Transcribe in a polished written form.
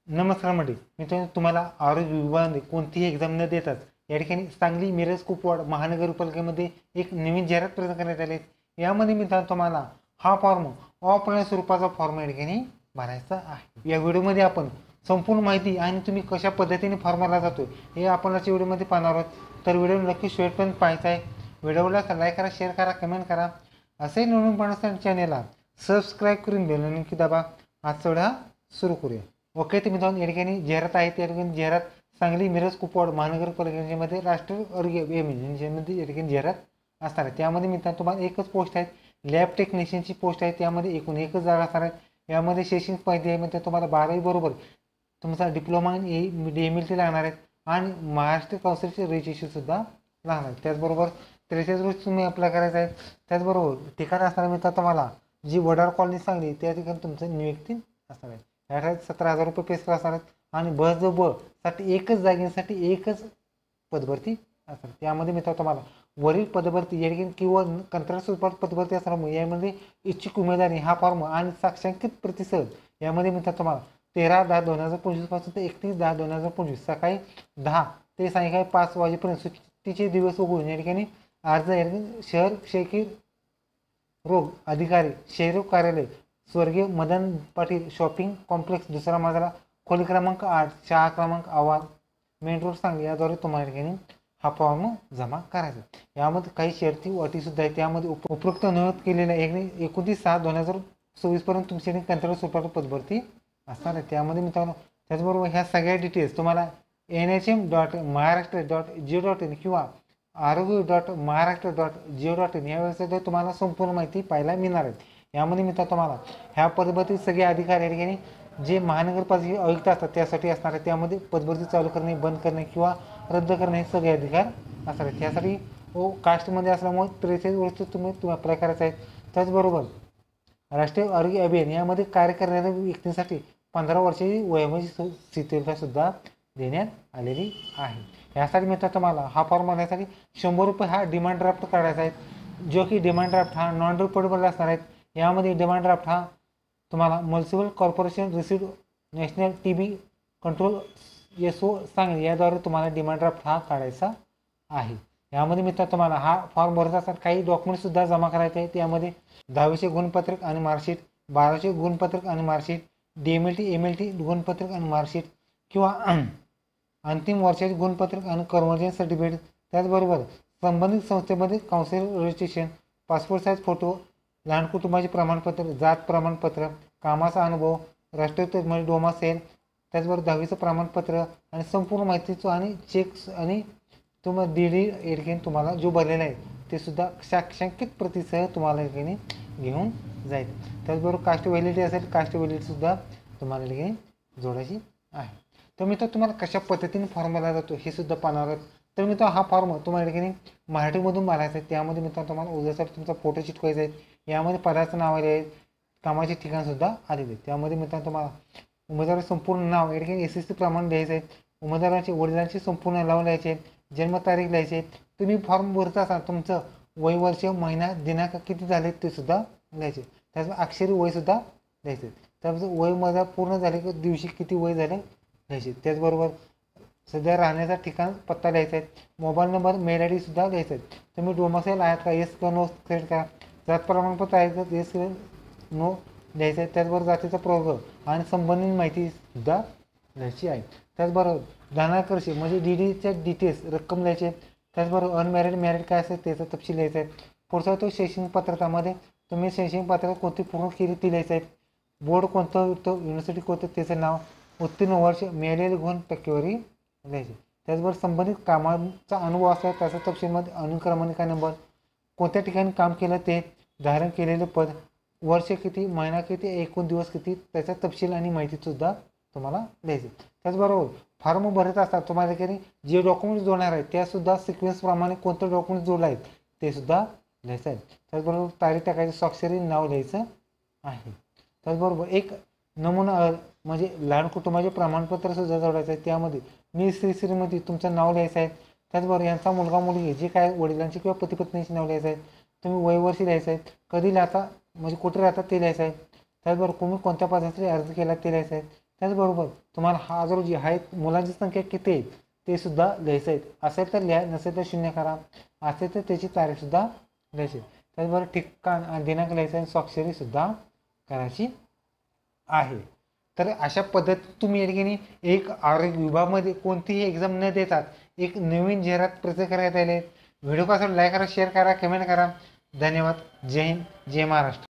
नमस्कार मंडळी, मित्रांनो तुम्हाला आरोग्य विभागाने कोणतीही एक्झाम न देताच या ठिकाणी सांगली मिरज कुपवाड महानगरपालिकेमध्ये एक नवीन जाहिरात प्रदान करण्यात आली आहे। यामध्ये मित्रांनो तुम्हाला हा फॉर्म ऑफलाईन स्वरूपाचा फॉर्म या ठिकाणी भरायचा आहे। या व्हिडिओमध्ये आपण संपूर्ण माहिती आणि तुम्ही कशा पद्धतीने फॉर्म भरला जातो हे आपण आजच्या व्हिडिओमध्ये पाहणार आहोत। तर व्हिडिओ नक्की शेवटपर्यंत पाहायचा आहे। व्हिडिओला लाईक करा, शेअर करा, कमेंट करा। असे नवीन पाहण्यासाठी चॅनेलला सबस्क्राईब करून बेल नक्की दाबा। आजचा व्हिडिओ सुरू करूया। ओके, तर मित्रांनो या ठिकाणी जाहिरात आहे। त्या ठिकाणी जाहिरात सांगली मिरज कुपवाड महानगरपालिकेमध्ये राष्ट्रीय आरोग्य अभियानामध्ये या ठिकाणी जाहिरात असणार आहे। त्यामध्ये मित्रांनो तुम्हाला एकच पोस्ट आहे, लॅब टेक्निशियनची पोस्ट आहे। त्यामध्ये एकूण एकच जागा असणार आहे। यामध्ये शैक्षणिक माहिती आहे, म्हणजे तुम्हाला 12वी बरोबर तुमचा डिप्लोमा आणि DMLT लागणार आहेत आणि महाराष्ट्र काउन्सिलचे रजिस्ट्रेशन सुद्धा लागणार आहे। त्याचबरोबर 43 गोष्टी तुम्ही अप्लाय करायचं आहे। त्याचबरोबर ठिकाण असणार मित्रांनो तुम्हाला जी वडार कॉलनी सांगली त्या ठिकाणी तुमचं नियुक्ती असणार आहे। यासाठी 17,000 रुपये पेस असणार आहेत आणि ब साठी एकच जागेसाठी एकच पदभरती असणार। त्यामध्ये मित्रांनो तुम्हाला वरील पदभरती या ठिकाणी किंवा कंत्राट स्वरूपात पदभरती असणार। यामध्ये इच्छुक उमेदवारी हा फॉर्म आणि साक्षांकित प्रतिसाद यामध्ये मित्रांनो तुम्हाला 13/10/2025 पासून ते 31/10/2025 सकाळी 10 ते सायंकाळी 5 वाजेपर्यंत सुट्टीचे दिवस उघडून या ठिकाणी अर्ज या ठिकाणी शहर शैक्षणिक रोग अधिकारी क्षयरोग कार्यालय स्वर्गीय मदन पाटील शॉपिंग कॉम्प्लेक्स दुसरा मजला खोली क्रमांक 8 शाळा क्रमांक आवाज मेन रोड सांगली याद्वारे तुम्हाला ठिकाणी हा फॉर्म जमा करायचा। यामध्ये काही शर्ती व अटी सुद्धा आहेत। त्यामध्ये उपरोक्त नमूद केलेल्या 29/6/2024 पर्यंत तुमच्या कंत्राट स्वरूपात पदभरती असणार आहे। त्यामध्ये मित्रांनो त्याचबरोबर ह्या सगळ्या डिटेल्स तुम्हाला NHM.Maharashtra.go.in किंवा आरोग्य.महाराष्ट्र.go.in या वेबसाईटवर तुम्हाला संपूर्ण माहिती पाहायला मिळणार आहे। यामध्ये मित्रांनो तुम्हाला ह्या पदभरती सगळे अधिकारी या ठिकाणी जे महानगरपालिकेचे आयुक्त असतात त्यासाठी असणार आहे। त्यामध्ये पदभरती चालू करणे, बंद करणे किंवा रद्द करणे हे सगळे अधिकार असणार आहेत। त्यासाठी कास्टमध्ये असल्यामुळे 43 वर्ष तुम्ही अप्लाय करायचं आहे। त्याचबरोबर राष्ट्रीय आरोग्य अभियान यामध्ये कार्य करणाऱ्या व्यक्तींसाठी 15 वर्षाची वयोमर्यादा शिथिलता सुद्धा देण्यात आलेली आहे। यासाठी मित्रांनो तुम्हाला हा फॉर्म भरण्यासाठी 100 रुपये हा डिमांड ड्राफ्ट काढायचा आहे, जो की डिमांड ड्राफ्ट हा नॉन रिपोर्टेबल असणार आहे। यामध्ये डिमांड ड्राफ्ट हा तुम्हाला municipal corporation received national TB control SO Sangli याद्वारे तुम्हाला डिमांड ड्राफ्ट हा काढायचा आहे। यामध्ये मित्रांनो तुम्हाला हा फॉर्म भरत असताना काही डॉक्युमेंट सुद्धा जमा करायचे आहेत। त्यामध्ये 10वीचे गुणपत्रक आणि मार्कशीट, 12वीचे गुणपत्रक आणि मार्कशीट, DMLT MLT गुणपत्रक आणि मार्कशीट किंवा अंतिम वर्षाचे गुणपत्रक आणि कर्मचारी सर्टिफिकेट, त्याचबरोबर संबंधित संस्थेमध्ये council registration, passport size photo, लहान कुटुंबाचे प्रमाणपत्र, जात प्रमाणपत्र, कामाचा अनुभव, राष्ट्रीय म्हणजे डोमासेल, त्याचबरोबर 10वीचं प्रमाणपत्र आणि संपूर्ण माहितीचं आणि चेक्स आणि तुम्हाला DD या ठिकाणी तुम्हाला जो भरलेला आहे ते सुद्धा साक्षांकित प्रतीसह तुम्हाला या ठिकाणी घेऊन जाईल। त्याचबरोबर कास्ट व्हॅलिडिटी असेल, कास्ट व्हॅलिडिटी सुद्धा तुम्हाला या ठिकाणी जोडायची आहे। तर मित्रांनो तुम्हाला कशा पद्धतीने फॉर्म भरला जातो हे सुद्धा पाहणार आहोत। तर मित्रांनो हा फॉर्म तुम्हाला या ठिकाणी मराठीमधून भरायचा आहे। त्यामध्ये मित्रांनो तुम्हाला उद्यासाठी तुमचा फोटो चिटकवायचा आहे। यामध्ये पदाचं नाव आले आहे, कामाचे ठिकाण सुद्धा आलेले आहे। त्यामध्ये मित्रांनो तुम्हाला उमेदवाराचे संपूर्ण नाव या ठिकाणी SSC प्रमाणे द्यायचं आहे। उमेदवाराचे वडिलांची संपूर्ण नाव लिहायचे आहेत, जन्मतारीख लिहायची आहे। तुम्ही फॉर्म भरत असाल तुमचं वय, वर्ष, महिना, दिनांक किती झाले ते सुद्धा लिहायचे। त्याचबरोबर अक्षरी वय सुद्धा लिहायचे। त्याचं वय माझा पूर्ण झाले की दिवशी किती वय झाले लिहायचे। त्याचबरोबर सध्या राहण्याचा ठिकाण पत्ता लिहायचा आहे, मोबाईल नंबर, मेल ID सुद्धा लिहायचा आहे। तुम्ही डोमासाईल आहेत का, येस किंवा नो सिलेक्ट करा। जात प्रमाणपत्र आहे तर येस नो लिहायचं आहे। त्याचबरोबर जातीचा प्रवर्ग आणि संबंधित माहिती सुद्धा लिहायची आहे। त्याचबरोबर धनाकर्षी म्हणजे DDच्या डिटेल्स रक्कम लिहायची आहे। त्याचबरोबर अनमॅरिड मॅरिड काय असेल त्याचा तपशील लिहायचा आहे। पुढचा तो शैक्षणिक पात्रतामध्ये तुम्ही शैक्षणिक पात्रता कोणती पूर्ण केली ती लिहायचं आहे। बोर्ड कोणतं होतं, युनिव्हर्सिटी कोणतं त्याचं नाव, उत्तीर्ण वर्ष, मिळालेले गुण, टक्केवारी लिहायची। त्याचबरोबर संबंधित कामाचा अनुभव असला त्याचा तपशीलमध्ये अनुक्रमणिका नंबर, कोणत्या ठिकाणी काम केलं ते, धारण केलेले पद, वर्ष किती, महिना किती, एकूण दिवस किती त्याचा तपशील आणि माहिती सुद्धा तुम्हाला लिहायची। त्याचबरोबर फॉर्म भरत असतात तुम्हाला ठिकाणी जे डॉक्युमेंट्स जोडणार आहेत त्यासुद्धा सिक्वेन्स प्रमाणे कोणते डॉक्युमेंट्स जोडले आहेत ते सुद्धा लिहायचं आहे। त्याचबरोबर तारीख टाकायची, स्वाक्षरी, नाव लिहायचं आहे। त्याचबरोबर एक नमुना म्हणजे लहान कुटुंबाचे प्रमाणपत्र सुद्धा जोडायचं आहे। त्यामध्ये मी श्रीमध्ये तुमचं नाव लिहायचं आहे। त्याचबरोबर यांचा मुलगा मुलगी जे काय वडिलांची किंवा पती पत्नीचे नाव लिहायचं आहे। तुम्ही वयवर्ष लिहायचं आहे, कधी राहता म्हणजे कुठे राहतात ते लिहायचं आहे। त्याचबरोबर तुम्ही कोणत्या पदासाठी अर्ज केला ते लिहायचं आहे। त्याचबरोबर तुम्हाला हा जो जी आहे मुलांची संख्या किती आहे ते सुद्धा लिहायचं आहे. असेल तर लिहा, नसेल तर शून्य करा. असेल तर त्याची तारीखसुद्धा लिहायची. त्याचबरोबर ठिकाण आणि दिनांक लिहायचा आणि स्वाक्षरीसुद्धा करायची आहे. तर अशा पद्धतीत तुम्ही या ठिकाणी एक आरोग्य विभागामध्ये कोणतीही एक्झाम न देतात एक नवीन जाहिरात प्रसिद्ध करण्यात आले. व्हिडिओ कसा लाईक करा, शेअर करा, कमेंट करा. धन्यवाद. जय हिंद, जय महाराष्ट्र.